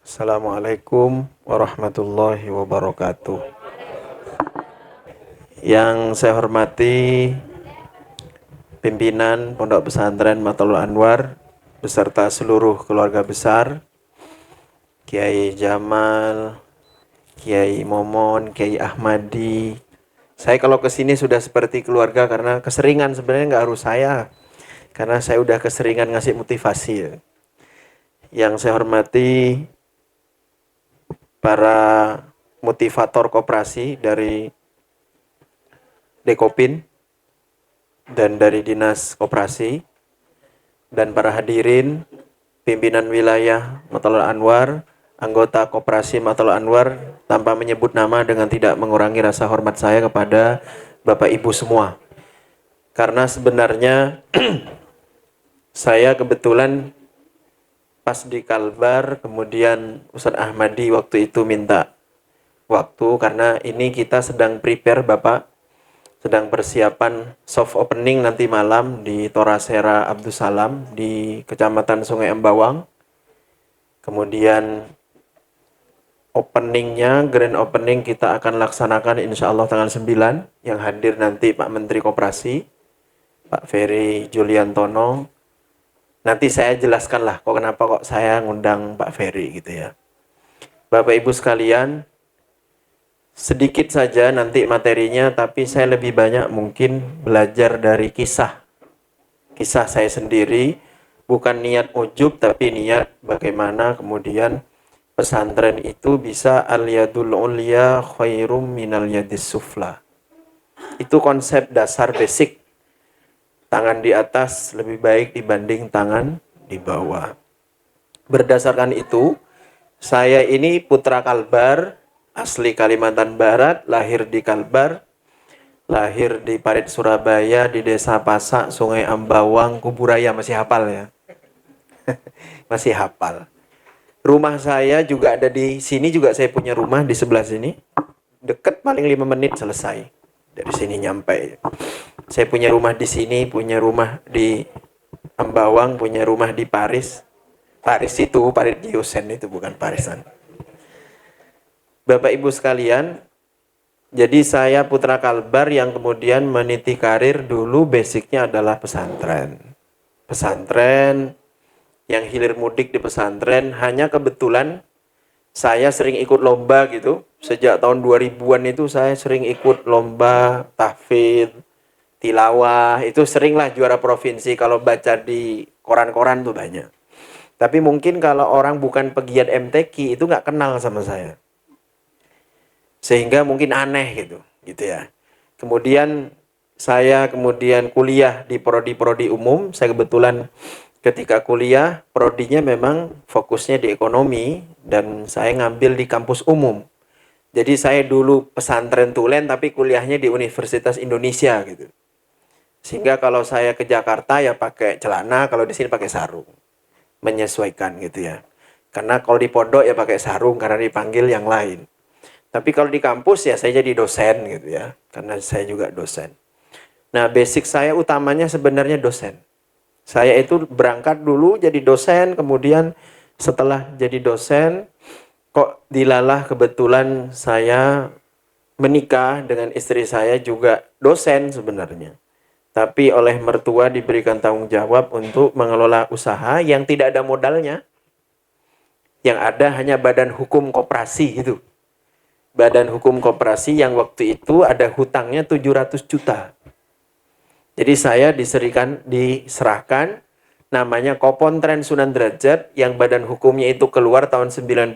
Assalamualaikum warahmatullahi wabarakatuh. Yang saya hormati pimpinan Pondok Pesantren Matlul Anwar beserta seluruh keluarga besar, Kiai Jamal, Kiai Momon, Kiai Ahmadi. Saya kalau kesini sudah seperti keluarga karena keseringan, sebenarnya nggak harus saya, karena saya udah keseringan ngasih motivasi. Yang saya hormati para motivator koperasi dari Dekopin dan dari Dinas Koperasi, dan para hadirin, pimpinan wilayah Matlul Anwar, anggota Koperasi Matlul Anwar, tanpa menyebut nama dengan tidak mengurangi rasa hormat saya kepada Bapak Ibu semua. Karena sebenarnya saya kebetulan pas di Kalbar, kemudian Ustadz Ahmadi waktu itu minta waktu karena ini kita sedang prepare Bapak, sedang persiapan soft opening nanti malam di Torasera Abdus Salam di Kecamatan Sungai Embawang. Kemudian openingnya, grand opening kita akan laksanakan insya Allah tanggal 9, yang hadir nanti Pak Menteri Koperasi, Pak Ferry Juliantono. Nanti saya jelaskan lah kenapa kok saya ngundang Pak Ferry gitu ya. Bapak Ibu sekalian, sedikit saja nanti materinya, tapi saya lebih banyak mungkin belajar dari kisah saya sendiri, bukan niat ujub tapi niat bagaimana kemudian pesantren itu bisa al-yadul ulya khairum minal yadis sufla. Itu konsep dasar basic. Tangan di atas lebih baik dibanding tangan di bawah. Berdasarkan itu, saya ini putra Kalbar, asli Kalimantan Barat, lahir di Kalbar, lahir di Parit Surabaya, di Desa Pasak, Sungai Ambawang, Kuburaya, masih hafal ya? Masih hafal. Rumah saya juga ada di sini, juga saya punya rumah di sebelah sini. Deket, paling 5 menit selesai. Dari sini nyampe. Saya punya rumah di sini, punya rumah di Ambawang, punya rumah di Paris. Paris itu, Paris Giosen itu, bukan Parisan. Bapak Ibu sekalian, jadi saya putra Kalbar yang kemudian meniti karir dulu basicnya adalah pesantren. Pesantren, yang hilir mudik di pesantren, hanya kebetulan saya sering ikut lomba gitu. Sejak tahun 2000-an itu saya sering ikut lomba tahfidz, tilawah, itu seringlah juara provinsi. Kalau baca di koran-koran tuh banyak. Tapi mungkin kalau orang bukan pegiat MTQ itu nggak kenal sama saya. Sehingga mungkin aneh gitu ya. Kemudian saya kuliah di prodi umum. Saya kebetulan ketika kuliah, prodinya memang fokusnya di ekonomi dan saya ngambil di kampus umum. Jadi saya dulu pesantren tulen tapi kuliahnya di Universitas Indonesia gitu. Sehingga kalau saya ke Jakarta ya pakai celana, kalau di sini pakai sarung. Menyesuaikan gitu ya. Karena kalau di pondok ya pakai sarung karena dipanggil yang lain. Tapi kalau di kampus ya saya jadi dosen gitu ya. Karena saya juga dosen. Nah, basic saya utamanya sebenarnya dosen. Saya itu berangkat dulu jadi dosen, kemudian setelah jadi dosen kok dilalah kebetulan saya menikah dengan istri saya juga dosen sebenarnya. Tapi oleh mertua diberikan tanggung jawab untuk mengelola usaha yang tidak ada modalnya. Yang ada hanya badan hukum koperasi gitu. Badan hukum koperasi yang waktu itu ada hutangnya 700 juta. Jadi saya diserahkan namanya Kopontren Sunan Derajat yang badan hukumnya itu keluar tahun 91.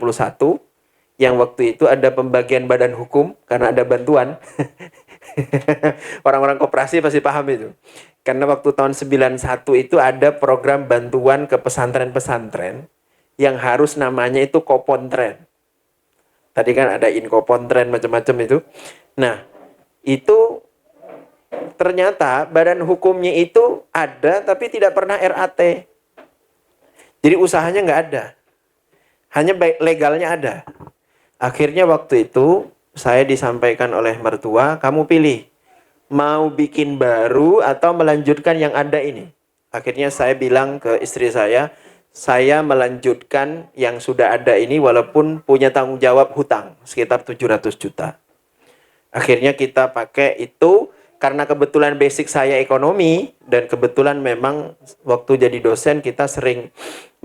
Yang waktu itu ada pembagian badan hukum karena ada bantuan. Orang-orang koperasi pasti paham itu. Karena waktu tahun 91 itu ada program bantuan ke pesantren-pesantren yang harus namanya itu Kopontren. Tadi kan ada Inkopontren macam-macam itu. Nah, itu ternyata badan hukumnya itu ada tapi tidak pernah RAT. Jadi usahanya nggak ada. Hanya legalnya ada. Akhirnya waktu itu saya disampaikan oleh mertua, kamu pilih mau bikin baru atau melanjutkan yang ada ini. Akhirnya saya bilang ke istri saya saya melanjutkan yang sudah ada ini walaupun punya tanggung jawab hutang sekitar 700 juta. Akhirnya kita pakai itu karena kebetulan basic saya ekonomi dan kebetulan memang waktu jadi dosen kita sering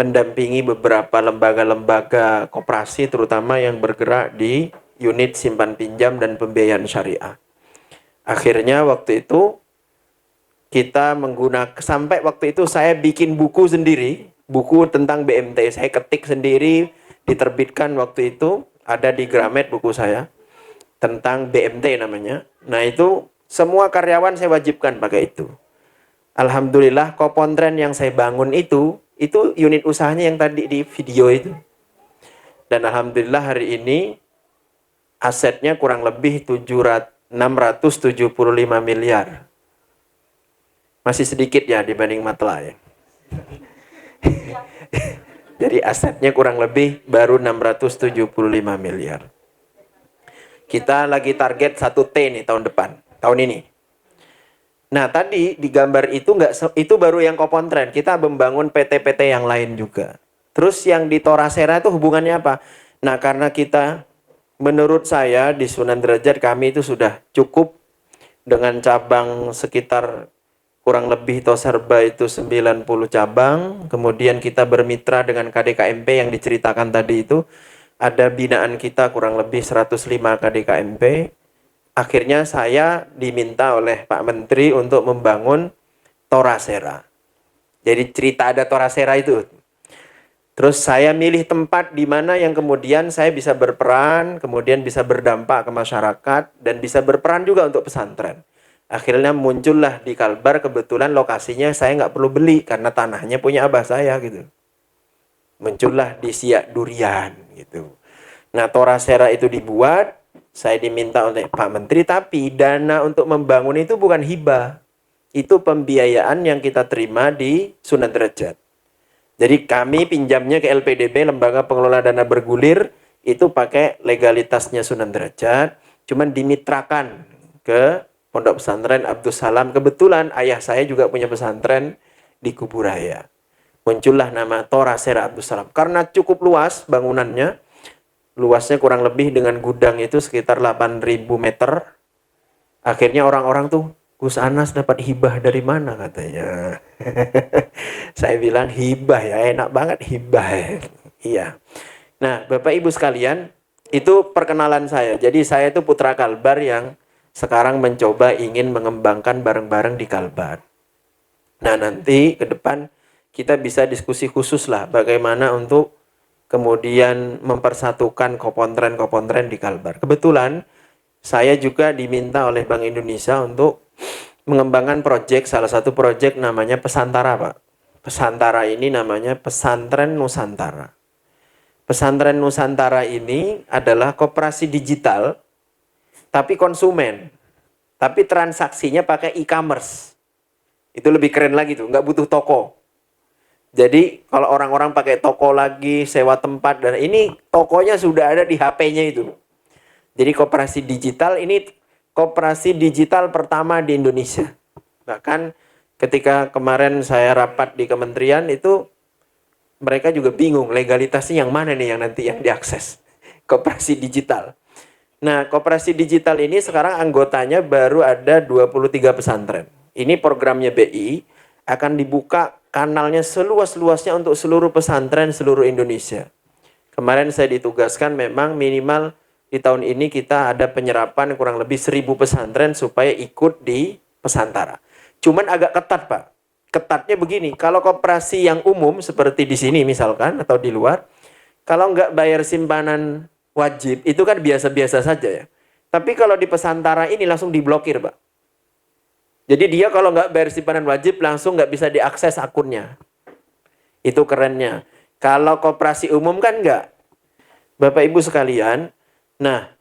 mendampingi beberapa lembaga-lembaga koperasi terutama yang bergerak di unit simpan pinjam dan pembiayaan syariah. Akhirnya waktu itu kita menggunakan, sampai waktu itu saya bikin buku sendiri, buku tentang BMT, saya ketik sendiri, diterbitkan waktu itu, ada di Gramet buku saya, tentang BMT namanya. Nah itu semua karyawan saya wajibkan pakai itu. Alhamdulillah Kopontren yang saya bangun itu unit usahanya yang tadi di video itu. Dan alhamdulillah hari ini asetnya kurang lebih 675 miliar. Masih sedikit ya dibanding Matla ya. Jadi asetnya kurang lebih baru 675 miliar. Kita lagi target 1T nih tahun depan, tahun ini. Nah tadi di gambar itu itu baru yang Kopontren. Kita membangun PT-PT yang lain juga. Terus yang di Thoracera itu hubungannya apa? Nah karena kita, menurut saya di Sunan Derajat kami itu sudah cukup dengan cabang sekitar kurang lebih Toserba itu 90 cabang. Kemudian kita bermitra dengan KDKMP yang diceritakan tadi itu. Ada binaan kita kurang lebih 105 KDKMP. Akhirnya saya diminta oleh Pak Menteri untuk membangun Thoracera. Jadi cerita ada Thoracera itu. Terus saya milih tempat di mana yang kemudian saya bisa berperan, kemudian bisa berdampak ke masyarakat, dan bisa berperan juga untuk pesantren. Akhirnya muncullah di Kalbar, kebetulan lokasinya saya nggak perlu beli, karena tanahnya punya abah saya gitu. Muncullah di Siak Durian gitu. Nah Thoracera itu dibuat, saya diminta oleh Pak Menteri, tapi dana untuk membangun itu bukan hibah. Itu pembiayaan yang kita terima di Sunan Derajat. Jadi kami pinjamnya ke LPDB, Lembaga Pengelola Dana Bergulir, itu pakai legalitasnya Sunan Derajat, cuman dimitrakan ke Pondok Pesantren Abdus Salam. Kebetulan ayah saya juga punya pesantren di Kuburaya. Muncullah nama Thoracera Abdus Salam. Karena cukup luas bangunannya, luasnya kurang lebih dengan gudang itu sekitar 8.000 meter. Akhirnya orang-orang tuh, Gus Anas dapat hibah dari mana katanya. Saya bilang hibah ya, enak banget hibah ya. Iya. Nah Bapak Ibu sekalian, itu perkenalan saya. Jadi saya itu putra Kalbar yang sekarang mencoba ingin mengembangkan bareng-bareng di Kalbar. Nah nanti ke depan kita bisa diskusi khusus lah bagaimana untuk kemudian mempersatukan Kopontren di Kalbar. Kebetulan saya juga diminta oleh Bank Indonesia untuk mengembangkan proyek, salah satu proyek namanya Pesantara Pak. Pesantara ini namanya Pesantren Nusantara. Pesantren Nusantara ini adalah koperasi digital, tapi konsumen. Tapi transaksinya pakai e-commerce. Itu lebih keren lagi tuh, nggak butuh toko. Jadi kalau orang-orang pakai toko lagi, sewa tempat, dan ini tokonya sudah ada di HP-nya itu. Jadi koperasi digital ini koperasi digital pertama di Indonesia. Bahkan ketika kemarin saya rapat di kementerian itu, mereka juga bingung legalitasnya yang mana nih yang nanti yang diakses. Koperasi digital. Nah koperasi digital ini sekarang anggotanya baru ada 23 pesantren. Ini programnya BI, akan dibuka kanalnya seluas-luasnya untuk seluruh pesantren seluruh Indonesia. Kemarin saya ditugaskan memang minimal di tahun ini kita ada penyerapan kurang lebih 1.000 pesantren supaya ikut di Pesantara. Cuman agak ketat Pak. Ketatnya begini, kalau koperasi yang umum seperti di sini misalkan atau di luar, kalau nggak bayar simpanan wajib itu kan biasa-biasa saja ya. Tapi kalau di Pesantara ini langsung diblokir Pak. Jadi dia kalau nggak bayar simpanan wajib langsung nggak bisa diakses akunnya. Itu kerennya. Kalau koperasi umum kan nggak. Bapak Ibu sekalian, nah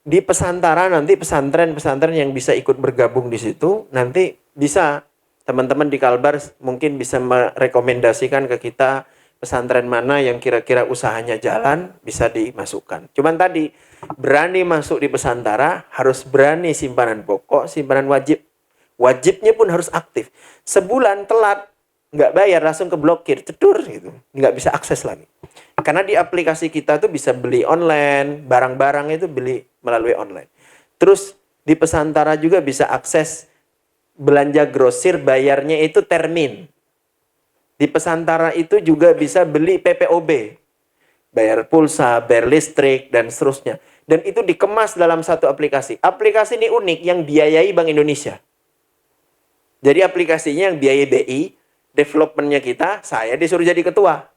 di Pesantara nanti pesantren-pesantren yang bisa ikut bergabung di situ nanti bisa teman-teman di Kalbar mungkin bisa merekomendasikan ke kita pesantren mana yang kira-kira usahanya jalan bisa dimasukkan. Cuman tadi berani masuk di Pesantara harus berani simpanan pokok, simpanan wajib. Wajibnya pun harus aktif. Sebulan telat, nggak bayar langsung keblokir, cedur gitu, nggak bisa akses lagi. Karena di aplikasi kita tuh bisa beli online, barang-barang itu beli melalui online. Terus di Pesantara juga bisa akses belanja grosir, bayarnya itu termin. Di Pesantara itu juga bisa beli PPOB, bayar pulsa, bayar listrik, dan seterusnya. Dan itu dikemas dalam satu aplikasi. Aplikasi ini unik yang biayai Bank Indonesia. Jadi aplikasinya yang biayai BI, developmentnya kita, saya disuruh jadi ketua.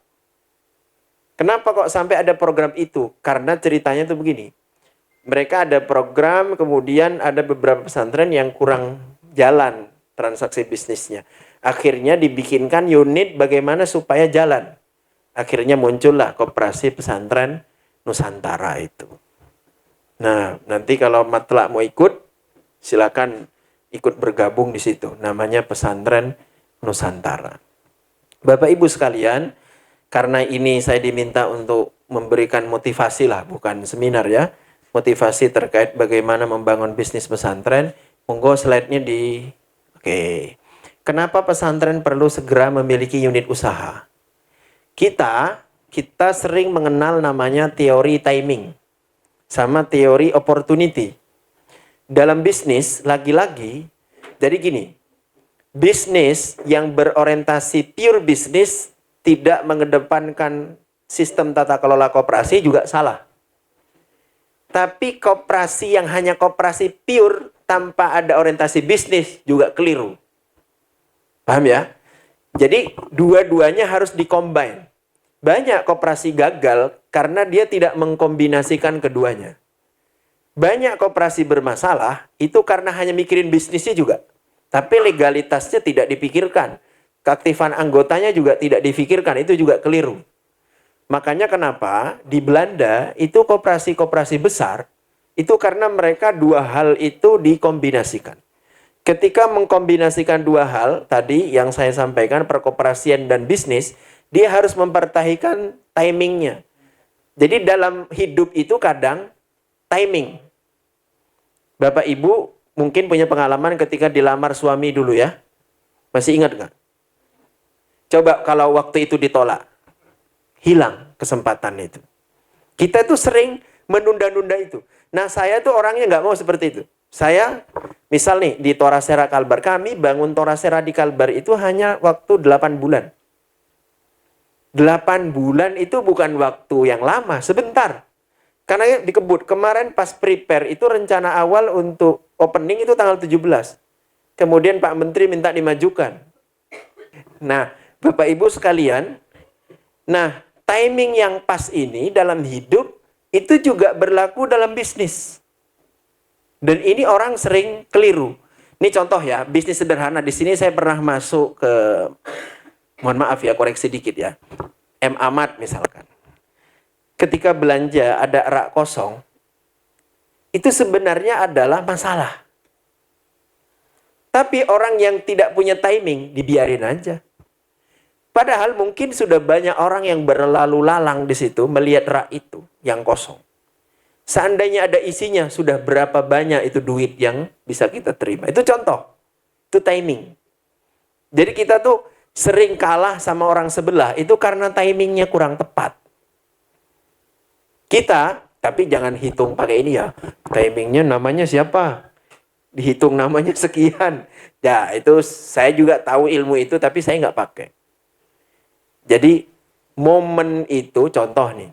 Kenapa kok sampai ada program itu? Karena ceritanya tuh begini. Mereka ada program, kemudian ada beberapa pesantren yang kurang jalan transaksi bisnisnya. Akhirnya dibikinkan unit bagaimana supaya jalan. Akhirnya muncullah Koperasi Pesantren Nusantara itu. Nah, nanti kalau Matlak mau ikut, silakan ikut bergabung di situ. Namanya Pesantren Nusantara. Bapak Ibu sekalian, karena ini saya diminta untuk memberikan motivasi lah, bukan seminar ya. Motivasi terkait bagaimana membangun bisnis pesantren. Monggo slide-nya di... Oke. Kenapa pesantren perlu segera memiliki unit usaha? Kita sering mengenal namanya teori timing sama teori opportunity. Dalam bisnis, lagi-lagi, jadi gini, bisnis yang berorientasi pure bisnis tidak mengedepankan sistem tata kelola koperasi juga salah. Tapi koperasi yang hanya koperasi pure tanpa ada orientasi bisnis juga keliru. Paham ya? Jadi dua-duanya harus dikombin. Banyak koperasi gagal karena dia tidak mengkombinasikan keduanya. Banyak koperasi bermasalah itu karena hanya mikirin bisnisnya juga. Tapi legalitasnya tidak dipikirkan. Keaktifan anggotanya juga tidak dipikirkan. Itu juga keliru. Makanya kenapa di Belanda itu koperasi-koperasi besar itu karena mereka dua hal itu dikombinasikan. Ketika mengkombinasikan dua hal tadi yang saya sampaikan, perkoperasian dan bisnis, dia harus mempertahankan timingnya. Jadi dalam hidup itu kadang timing. Bapak Ibu mungkin punya pengalaman ketika dilamar suami dulu ya. Masih ingat nggak? Coba kalau waktu itu ditolak. Hilang kesempatan itu. Kita tuh sering menunda-nunda itu. Nah saya tuh orangnya nggak mau seperti itu. Saya, misal nih, di Torasera Kalbar, kami bangun Torasera di Kalbar itu hanya waktu 8 bulan. 8 bulan itu bukan waktu yang lama, sebentar. Karena dikebut, kemarin pas prepare itu rencana awal untuk opening itu tanggal 17. Kemudian Pak Menteri minta dimajukan. Nah, Bapak Ibu sekalian, nah timing yang pas ini dalam hidup itu juga berlaku dalam bisnis. Dan ini orang sering keliru. Ini contoh ya, bisnis sederhana. Di sini saya pernah masuk ke, mohon maaf ya, koreksi dikit ya. M. Ahmad misalkan. Ketika belanja ada rak kosong, itu sebenarnya adalah masalah. Tapi orang yang tidak punya timing, dibiarin aja. Padahal mungkin sudah banyak orang yang berlalu lalang di situ melihat rak itu yang kosong. Seandainya ada isinya, sudah berapa banyak itu duit yang bisa kita terima. Itu contoh. Itu timing. Jadi kita tuh sering kalah sama orang sebelah. Itu karena timingnya kurang tepat. Kita, tapi jangan hitung pakai ini ya. Timingnya namanya siapa? Dihitung namanya sekian. Ya, itu saya juga tahu ilmu itu, tapi saya nggak pakai. Jadi, momen itu, contoh nih.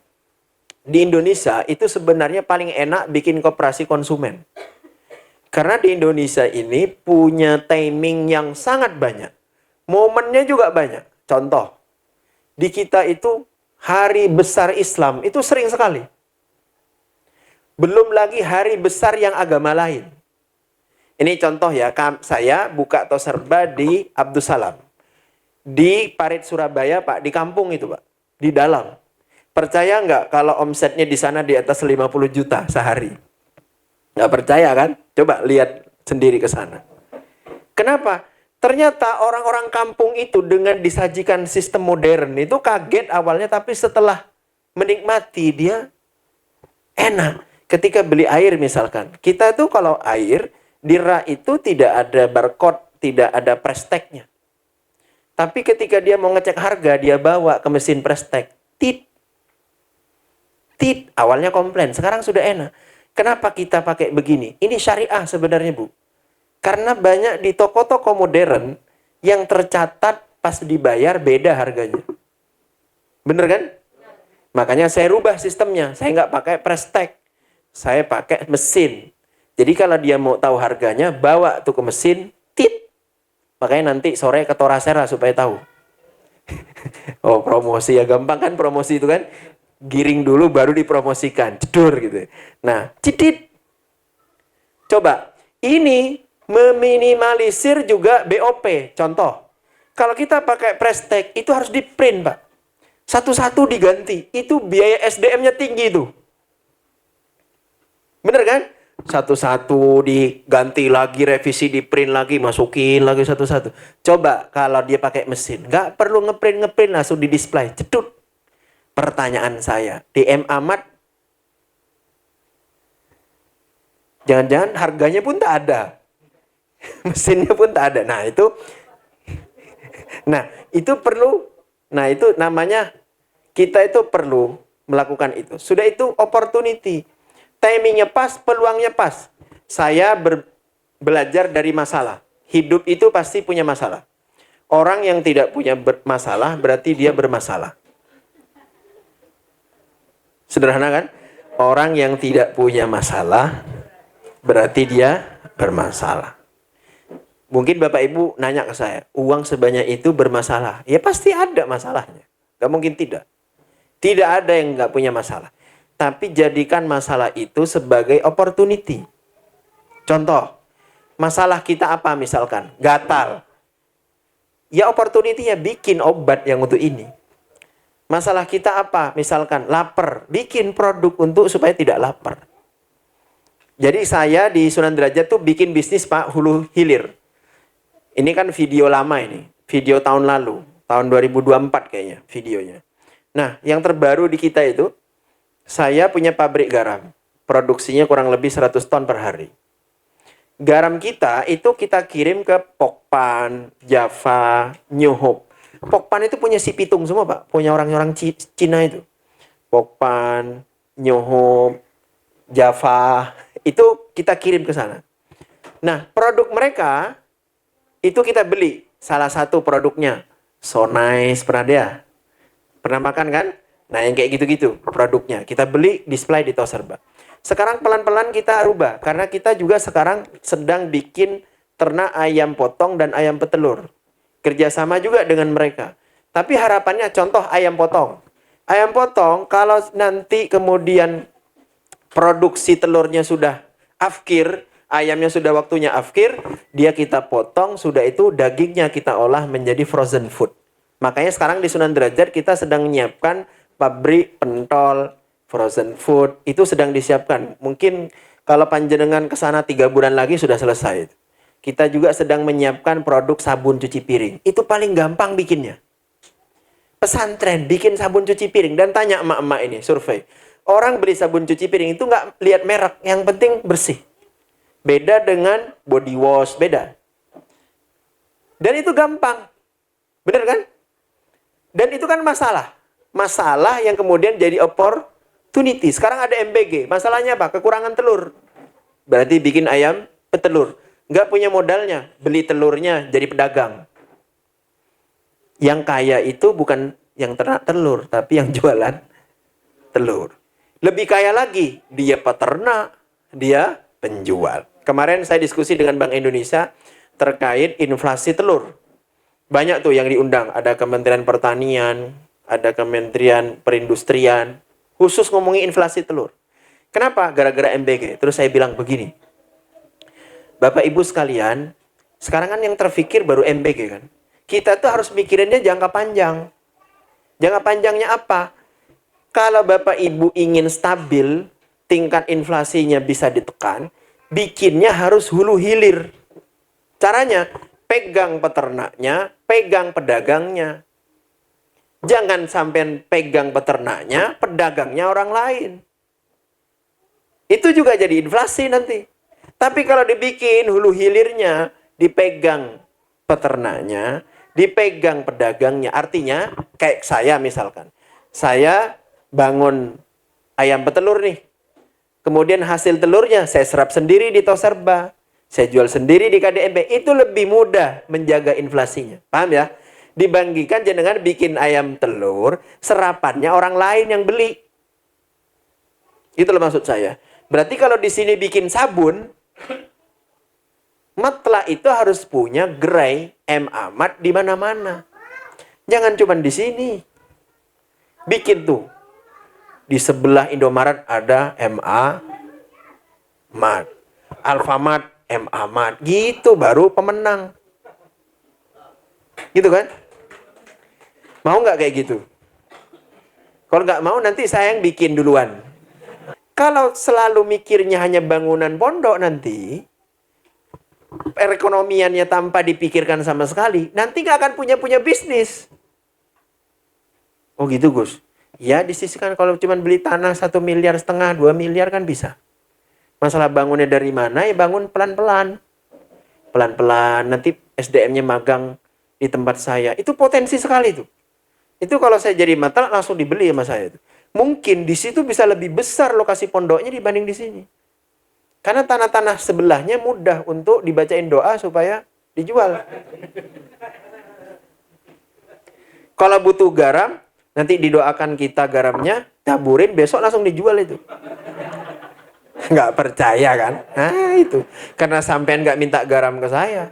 Di Indonesia itu sebenarnya paling enak bikin koperasi konsumen. Karena di Indonesia ini punya timing yang sangat banyak. Momennya juga banyak. Contoh, di kita itu hari besar Islam itu sering sekali. Belum lagi hari besar yang agama lain. Ini contoh ya, saya buka Toserba di Abdussalam. Di Parit Surabaya Pak, di kampung itu Pak, di dalam. Percaya nggak kalau omsetnya di sana di atas 50 juta sehari? Nggak percaya kan? Coba lihat sendiri ke sana. Kenapa? Ternyata orang-orang kampung itu dengan disajikan sistem modern itu kaget awalnya, tapi setelah menikmati dia enak. Ketika beli air misalkan, kita tuh kalau air di rak itu tidak ada barcode, tidak ada price tag-nya. Tapi ketika dia mau ngecek harga, dia bawa ke mesin Prestek. Tit. Awalnya komplain, sekarang sudah enak. Kenapa kita pakai begini? Ini syariah sebenarnya, Bu. Karena banyak di toko-toko modern yang tercatat pas dibayar beda harganya. Bener kan? Makanya saya rubah sistemnya. Saya nggak pakai Prestek. Saya pakai mesin. Jadi kalau dia mau tahu harganya, bawa tuh ke mesin, tit. Makanya nanti sore ke Torasera supaya tahu. Oh, promosi ya gampang kan promosi itu kan? Giring dulu baru dipromosikan. Cedur gitu. Nah, cidit. Coba, ini meminimalisir juga BOP. Contoh, kalau kita pakai Prestek, itu harus di-print, Pak. Satu-satu diganti. Itu biaya SDM-nya tinggi tuh. Bener kan? Satu-satu diganti lagi, revisi, di-print lagi, masukin lagi satu-satu. Coba kalau dia pakai mesin. Nggak perlu ngeprint, langsung di-display. Cedut. Pertanyaan saya, DM Ahmad, jangan-jangan harganya pun tak ada. Mesinnya pun tak ada. Nah, itu perlu. Nah, itu namanya kita itu perlu melakukan itu. Sudah itu opportunity. Timingnya pas, peluangnya pas. Saya belajar dari masalah. Hidup itu pasti punya masalah. Orang yang tidak punya masalah berarti dia bermasalah. Sederhana kan? Orang yang tidak punya masalah berarti dia bermasalah. Mungkin Bapak Ibu nanya ke saya, uang sebanyak itu bermasalah? Ya pasti ada masalahnya. Gak mungkin tidak. Tidak ada yang gak punya masalah. Tapi jadikan masalah itu sebagai opportunity. Contoh, masalah kita apa misalkan? Gatal. Ya opportunity-nya bikin obat yang untuk ini. Masalah kita apa? Misalkan lapar. Bikin produk untuk supaya tidak lapar. Jadi saya di Sunan Derajat tuh bikin bisnis Pak hulu hilir. Ini kan video lama ini. Video tahun lalu. Tahun 2024 kayaknya videonya. Nah yang terbaru di kita itu. Saya punya pabrik garam. Produksinya kurang lebih 100 ton per hari. Garam kita itu kita kirim ke Pokpan, Java, New Hope. Pokpan itu punya si Pitung semua Pak. Punya orang-orang Cina itu. Pokpan, New Hope, Java. Itu kita kirim ke sana. Nah produk mereka itu kita beli. Salah satu produknya. So Nice. Pernah dia? Pernah makan kan? Nah yang kayak gitu-gitu produknya. Kita beli display di Toserba. Sekarang pelan-pelan kita rubah. Karena kita juga sekarang sedang bikin ternak ayam potong dan ayam petelur. Kerjasama juga dengan mereka. Tapi harapannya contoh ayam potong. Ayam potong kalau nanti kemudian produksi telurnya sudah afkir, ayamnya sudah waktunya afkir, dia kita potong, sudah itu dagingnya kita olah menjadi frozen food. Makanya sekarang di Sunan Derajat kita sedang menyiapkan pabrik pentol, frozen food, itu sedang disiapkan. Mungkin kalau panjenengan ke sana 3 bulan lagi sudah selesai. Kita juga sedang menyiapkan produk sabun cuci piring. Itu paling gampang bikinnya. Pesantren bikin sabun cuci piring. Dan tanya emak-emak ini, survei. Orang beli sabun cuci piring itu nggak lihat merek. Yang penting bersih. Beda dengan body wash, beda. Dan itu gampang. Bener kan? Dan itu kan masalah. Masalah yang kemudian jadi opportunity. Sekarang ada MBG. Masalahnya apa? Kekurangan telur. Berarti bikin ayam petelur. Nggak punya modalnya. Beli telurnya jadi pedagang. Yang kaya itu bukan yang ternak telur. Tapi yang jualan telur. Lebih kaya lagi. Dia peternak. Dia penjual. Kemarin saya diskusi dengan Bank Indonesia terkait inflasi telur. Banyak tuh yang diundang. Ada Kementerian Pertanian. Ada Kementerian Perindustrian. Khusus ngomongin inflasi telur. Kenapa? Gara-gara MBG. Terus saya bilang begini. Bapak Ibu sekalian, sekarang kan yang terfikir baru MBG kan. Kita tuh harus mikirinnya jangka panjang. Jangka panjangnya apa? Kalau Bapak Ibu ingin stabil, tingkat inflasinya bisa ditekan, bikinnya harus hulu hilir. Caranya, pegang peternaknya, pegang pedagangnya. Jangan sampai pegang peternaknya, pedagangnya orang lain. Itu juga jadi inflasi nanti. Tapi kalau dibikin hulu hilirnya, dipegang peternaknya, dipegang pedagangnya. Artinya kayak saya misalkan, saya bangun ayam petelur nih, kemudian hasil telurnya saya serap sendiri di Toserba, saya jual sendiri di KDMP, itu lebih mudah menjaga inflasinya. Paham ya? Dibandingkan dengan bikin ayam telur, serapannya orang lain yang beli. Itu loh maksud saya. Berarti kalau di sini bikin sabun, Matla itu harus punya gerai M. Ahmad di mana-mana. Jangan cuma di sini. Bikin tuh. Di sebelah Indomaret ada M. Ahmad. Alfamart M. Ahmad. Gitu baru pemenang. Gitu kan? Mau nggak kayak gitu? Kalau nggak mau nanti saya yang bikin duluan. Kalau selalu mikirnya hanya bangunan pondok nanti, perekonomiannya tanpa dipikirkan sama sekali, nanti nggak akan punya bisnis. Oh gitu Gus? Ya disisihkan, kalau cuma beli tanah 1,5 miliar, 2 miliar kan bisa. Masalah bangunnya dari mana, ya bangun pelan-pelan. Pelan-pelan, nanti SDM-nya magang di tempat saya. Itu potensi sekali tuh. Itu kalau saya jadi mata langsung dibeli sama saya tuh. Mungkin di situ bisa lebih besar lokasi pondoknya dibanding di sini. Karena tanah-tanah sebelahnya mudah untuk dibacain doa supaya dijual. Kalau butuh garam, nanti didoakan kita garamnya, taburin, besok langsung dijual itu. Nggak percaya kan? Nah itu. Karena sampean nggak minta garam ke saya.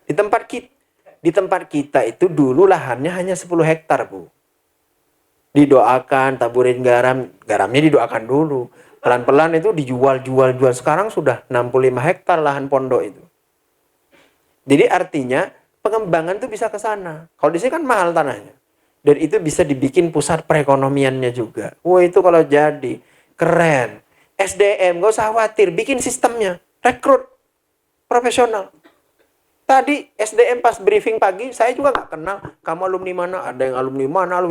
Di tempat kita itu dulu lahannya hanya 10 hektar, Bu. Didoakan, taburin garamnya didoakan dulu. Pelan-pelan itu dijual. Sekarang sudah 65 hektar lahan pondok itu. Jadi artinya pengembangan itu bisa ke sana. Kalau di sini kan mahal tanahnya. Dan itu bisa dibikin pusat perekonomiannya juga. Wah itu kalau jadi, keren. SDM, gak usah khawatir, bikin sistemnya. Rekrut profesional. Tadi SDM pas briefing pagi, saya juga gak kenal. Kamu alumni mana? Ada yang alumni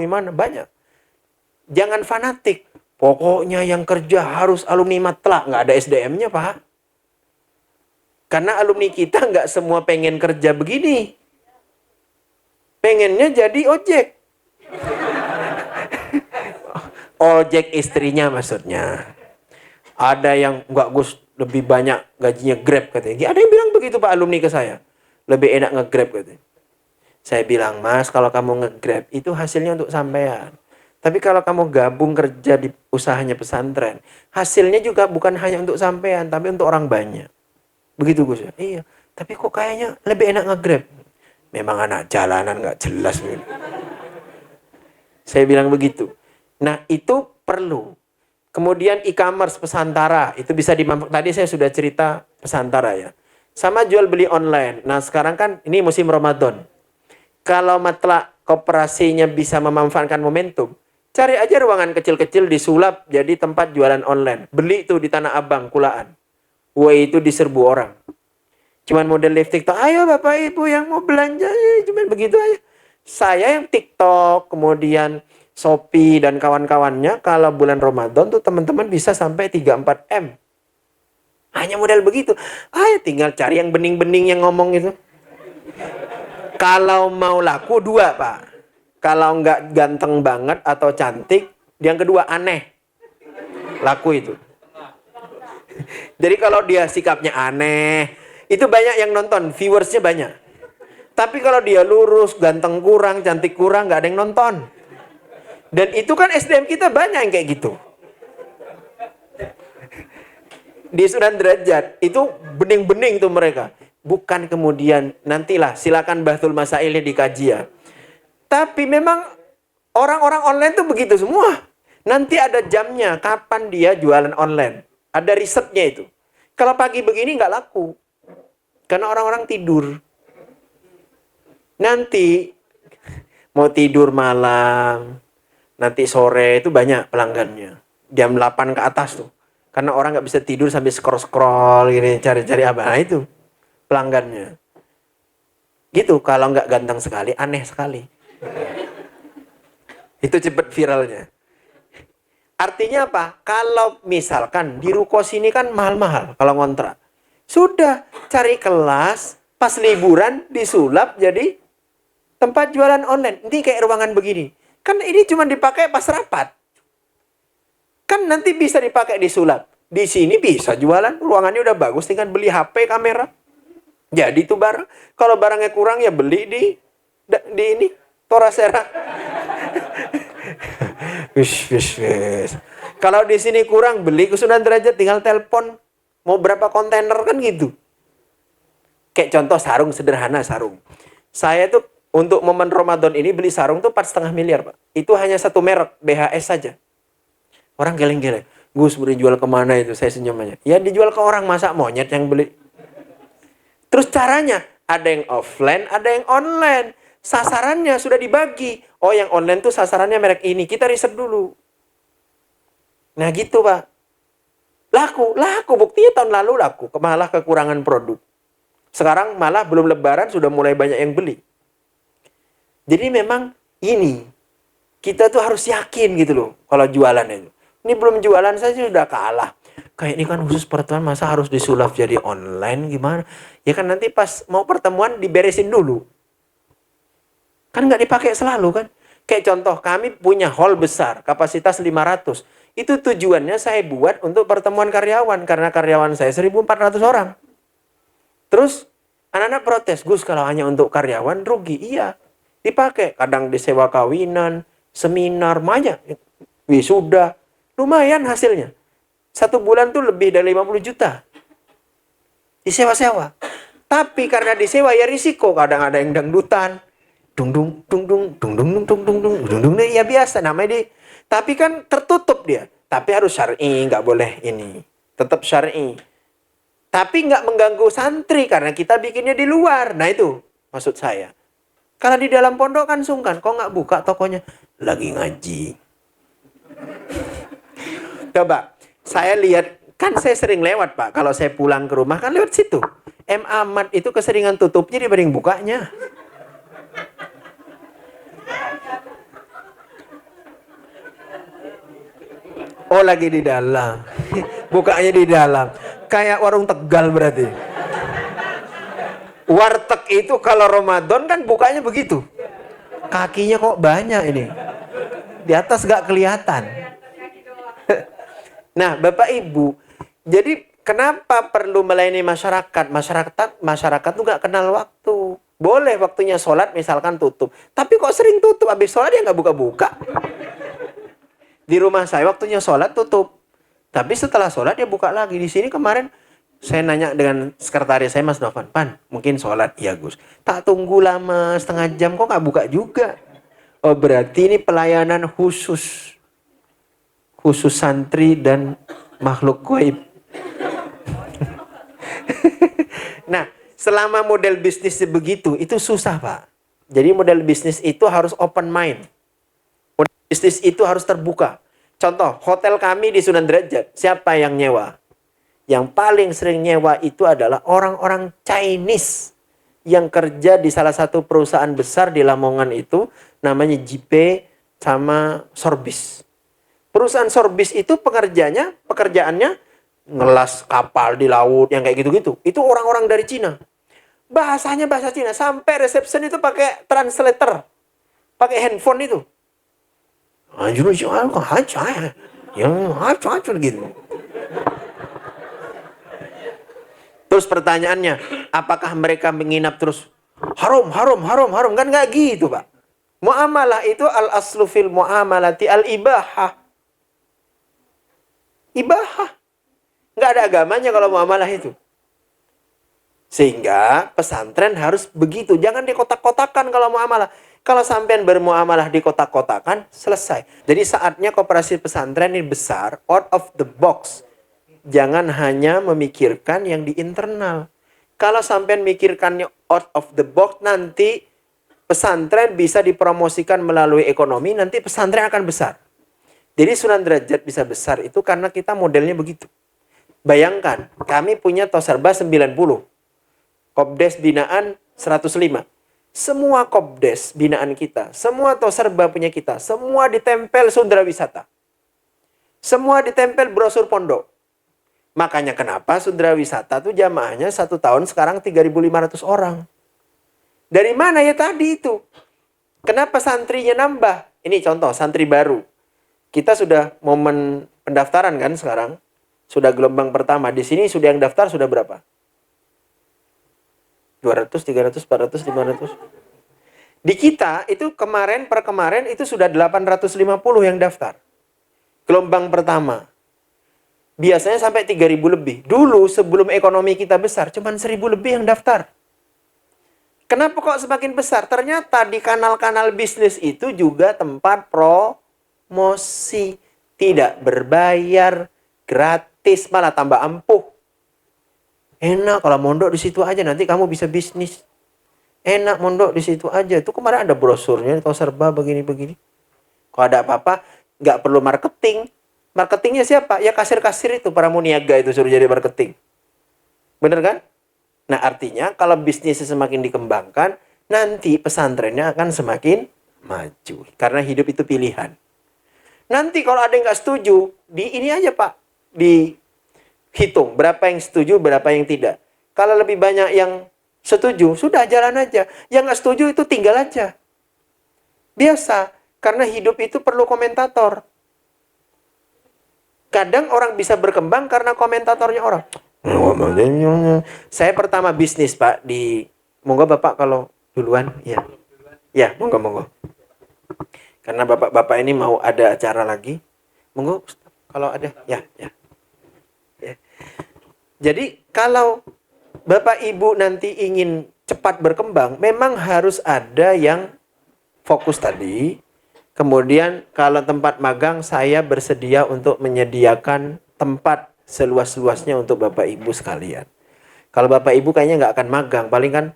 mana? Banyak. Jangan fanatik. Pokoknya yang kerja harus alumni Matla. Nggak ada SDM-nya, Pak. Karena alumni kita nggak semua pengen kerja begini. Pengennya jadi ojek. Ojek istrinya maksudnya. Ada yang nggak Gus, lebih banyak gajinya Grab katanya. Ada yang bilang begitu Pak alumni ke saya. Lebih enak nge-Grab katanya. Saya bilang, Mas, kalau kamu nge-Grab itu hasilnya untuk sampean. Tapi kalau kamu gabung kerja di usahanya pesantren, hasilnya juga bukan hanya untuk sampean, tapi untuk orang banyak. Begitu Gus ya? Iya. Tapi kok kayaknya lebih enak nge-Grab. Memang anak jalanan nggak jelas. Saya bilang begitu. Nah itu perlu. Kemudian e-commerce pesantara, itu bisa dimanfaatkan. Tadi saya sudah cerita pesantara ya. Sama jual beli online. Nah sekarang kan ini musim Ramadan. Kalau Matla koperasinya bisa memanfaatkan momentum, cari aja ruangan kecil-kecil disulap jadi tempat jualan online. Beli tuh di Tanah Abang, Kulaan. Wah itu diserbu orang. Cuman model live TikTok, ayo Bapak Ibu yang mau belanja, cuman begitu aja. Saya yang TikTok, kemudian Shopee dan kawan-kawannya, kalau bulan Ramadan tuh teman-teman bisa sampai 3-4 M. Hanya model begitu. Ayo tinggal cari yang bening-bening yang ngomong itu. Kalau mau laku 2 Pak. Kalau nggak ganteng banget atau cantik, yang kedua aneh. Laku itu. Jadi kalau dia sikapnya aneh, itu banyak yang nonton, viewersnya banyak. Tapi kalau dia lurus, ganteng kurang, cantik kurang, nggak ada yang nonton. Dan itu kan SDM kita banyak yang kayak gitu. Di Sunan Derajat, itu bening-bening tuh mereka. Bukan kemudian, nantilah silakan Bahtul Masailnya dikaji ya. Tapi memang orang-orang online tuh begitu semua. Nanti ada jamnya, kapan dia jualan online. Ada risetnya itu. Kalau pagi begini nggak laku. Karena orang-orang tidur. Nanti mau tidur malam, nanti sore itu banyak pelanggannya. Jam 8 ke atas tuh. Karena orang nggak bisa tidur sambil scroll-scroll gini, cari-cari apa. Nah itu pelanggannya. Gitu, kalau nggak ganteng sekali, aneh sekali. Itu cepat viralnya. Artinya apa? Kalau misalkan di ruko sini kan mahal-mahal kalau ngontrak. Sudah, cari kelas, pas liburan disulap jadi Tempat jualan online. Ini kayak ruangan begini. Kan ini cuma dipakai pas rapat. Kan nanti bisa dipakai di sulap. Di sini bisa jualan. Ruangannya udah bagus. Tinggal beli HP, kamera. Jadi itu barang. Kalau barangnya kurang ya beli di ini. Torasera. Wish. Kalau di sini kurang, beli ke Sunan Derajat. Tinggal telepon. Mau berapa kontainer kan gitu. Kayak contoh sarung sederhana, sarung. Saya tuh untuk momen Ramadan ini beli sarung tuh 4,5 miliar, Pak. Itu hanya satu merek, BHS saja. Orang geleng-geleng. Gus, boleh jual kemana itu? Saya senyum aja. Ya dijual ke orang, masa monyet yang beli. Terus caranya, ada yang offline, ada yang online. Sasarannya sudah dibagi. Oh, yang online tuh sasarannya merek ini. Kita riset dulu. Nah gitu, Pak. Laku. Buktinya tahun lalu laku. Malah kekurangan produk. Sekarang malah belum lebaran sudah mulai banyak yang beli. Jadi memang ini. Kita tuh harus yakin gitu loh. Kalau jualan itu. Ini belum jualan saja sudah kalah. Kayak ini kan khusus pertemuan, masa harus disulap jadi online gimana? Ya kan nanti pas mau pertemuan diberesin dulu. Kan nggak dipakai selalu kan? Kayak contoh, kami punya hall besar, kapasitas 500. Itu tujuannya saya buat untuk pertemuan karyawan. Karena karyawan saya 1.400 orang. Terus anak-anak protes, Gus kalau hanya untuk karyawan rugi. Iya, dipakai. Kadang disewa kawinan, seminar, banyak. Wisuda. Lumayan hasilnya. 1 bulan tuh lebih dari 50 juta. Disewa-sewa. Tapi karena disewa ya risiko. Kadang ada yang dangdutan. Dung. Ya biasa namanya di. Tapi kan tertutup dia. Tapi harus syar'i, nggak boleh ini. Tetap syar'i. Tapi nggak mengganggu santri karena kita bikinnya di luar. Nah itu maksud saya. Kalau di dalam pondok kan sungkan. Kok nggak buka tokonya? Lagi ngaji. Coba, saya lihat, kan saya sering lewat Pak. Kalau saya pulang ke rumah kan lewat situ. M. Ahmad itu keseringan tutupnya dibanding bukanya. Oh lagi di dalam. Bukanya di dalam. Kayak warung Tegal berarti. Warteg itu kalau Ramadan kan bukanya begitu. Kakinya kok banyak ini. Di atas gak kelihatan. Nah, Bapak Ibu, jadi kenapa perlu melayani masyarakat? Masyarakat tuh gak kenal waktu. Boleh waktunya sholat misalkan tutup. Tapi kok sering tutup? Habis sholat dia gak buka-buka. Di rumah saya waktunya sholat tutup. Tapi setelah sholat dia buka lagi. Di sini kemarin saya nanya dengan sekretaris saya Mas Novan. Pan, mungkin sholat. Iya Gus. Tak tunggu lama setengah jam kok gak buka juga. Oh berarti ini pelayanan khusus. Khusus santri dan makhluk gaib. Nah, selama model bisnis begitu, itu susah Pak. Jadi model bisnis itu harus open mind. Model bisnis itu harus terbuka. Contoh, hotel kami di Sunan Derajat, siapa yang nyewa? Yang paling sering nyewa itu adalah orang-orang Chinese yang kerja di salah satu perusahaan besar di Lamongan itu, namanya JP sama Sorbis. Perusahaan Sorbis itu pekerjaannya ngelas kapal di laut yang kayak gitu-gitu. Itu orang-orang dari Cina. Bahasanya bahasa Cina. Sampai reception itu pakai translator. Pakai handphone itu. Gitu. Terus pertanyaannya, apakah mereka menginap terus? Haram. Kan nggak gitu, Pak. Muamalah itu al-aslu fil muamalati al-ibahah. Ibahah. Nggak ada agamanya kalau muamalah itu. Sehingga pesantren harus begitu. Jangan dikotak-kotakan kalau muamalah. Kalau sampean bermuamalah dikotak-kotakan, selesai. Jadi saatnya koperasi pesantren ini besar, out of the box. Jangan hanya memikirkan yang di internal. Kalau sampean mikirkannya out of the box, nanti pesantren bisa dipromosikan melalui ekonomi, nanti pesantren akan besar. Jadi Sunan Derajat bisa besar itu karena kita modelnya begitu. Bayangkan, kami punya Toserba 90. Kopdes binaan 105. Semua Kopdes binaan kita, semua Toserba punya kita, semua ditempel Sundra Wisata. Semua ditempel brosur pondok. Makanya kenapa Sundra Wisata tuh jamaahnya 1 tahun sekarang 3.500 orang. Dari mana ya tadi itu? Kenapa santrinya nambah? Ini contoh, santri baru. Kita sudah momen pendaftaran kan sekarang. Sudah gelombang pertama. Di sini sudah yang daftar sudah berapa? 200, 300, 400, 500. Di kita itu kemarin per kemarin itu sudah 850 yang daftar. Gelombang pertama. Biasanya sampai 3.000 lebih. Dulu sebelum ekonomi kita besar, cuman 1.000 lebih yang daftar. Kenapa kok semakin besar? Ternyata di kanal-kanal bisnis itu juga tempat promosi. Tidak berbayar, gratis, malah tambah ampuh. Enak kalau mondok di situ aja, nanti kamu bisa bisnis. Enak mondok di situ aja. Itu kemarin ada brosurnya, atau serba begini-begini. Kalau ada apa-apa, nggak perlu marketing. Marketingnya siapa? Ya kasir-kasir itu, para muniaga itu suruh jadi marketing. Bener kan? Nah artinya kalau bisnisnya semakin dikembangkan, nanti pesantrennya akan semakin maju. Karena hidup itu pilihan. Nanti kalau ada yang nggak setuju, di ini aja Pak, dihitung berapa yang setuju, berapa yang tidak. Kalau lebih banyak yang setuju, sudah jalan aja. Yang nggak setuju itu tinggal aja. Biasa, karena hidup itu perlu komentator. Kadang orang bisa berkembang karena komentatornya orang. Saya pertama bisnis Pak di, monggo Bapak kalau duluan, ya, ya monggo. Karena bapak-bapak ini mau ada acara lagi, monggo kalau ada, ya. Jadi kalau Bapak Ibu nanti ingin cepat berkembang, memang harus ada yang fokus tadi. Kemudian kalau tempat magang, saya bersedia untuk menyediakan tempat seluas-luasnya untuk Bapak Ibu sekalian. Kalau Bapak Ibu kayaknya nggak akan magang, paling kan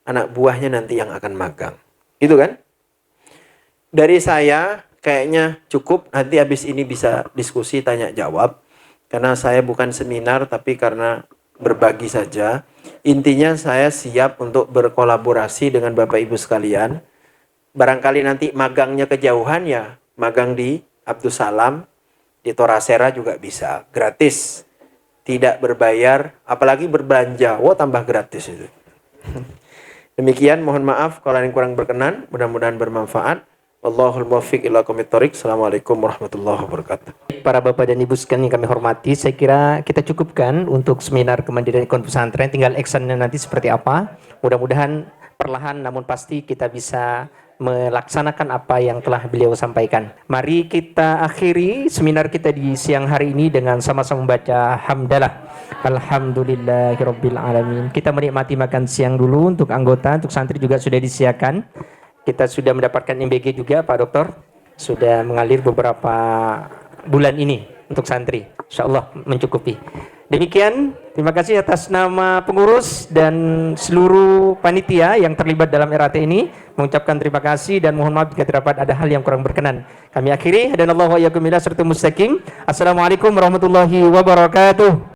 anak buahnya nanti yang akan magang. Gitu kan? Dari saya kayaknya cukup, nanti habis ini bisa diskusi tanya jawab. Karena saya bukan seminar, tapi karena berbagi saja. Intinya saya siap untuk berkolaborasi dengan Bapak Ibu sekalian. Barangkali nanti magangnya kejauhan ya, magang di Abdus Salam, di Torasera juga bisa, gratis, tidak berbayar, apalagi berbelanja, wah tambah gratis itu. Demikian, mohon maaf kalau yang kurang berkenan, mudah-mudahan bermanfaat. Wallahul muwaffiq ila aqwamit thoriq. Assalamualaikum warahmatullahi wabarakatuh. Para Bapak dan Ibu sekalian yang kami hormati, saya kira kita cukupkan untuk seminar Kemandirian Ekonomi Pesantren, tinggal actionnya nanti seperti apa. Mudah-mudahan perlahan namun pasti kita bisa melaksanakan apa yang telah beliau sampaikan. Mari kita akhiri seminar kita di siang hari ini dengan sama-sama membaca hamdalah. Alhamdulillahirabbil alamin. Kita menikmati makan siang dulu untuk anggota, untuk santri juga sudah disiapkan. Kita sudah mendapatkan MBG juga Pak Dokter. Sudah mengalir beberapa bulan ini untuk santri. Insyaallah mencukupi. Demikian, terima kasih atas nama pengurus dan seluruh panitia yang terlibat dalam RAT ini. Mengucapkan terima kasih dan mohon maaf jika terdapat ada hal yang kurang berkenan. Kami akhiri, hadanallahu wa iyyakum ila siratal mustaqim. Assalamualaikum warahmatullahi wabarakatuh.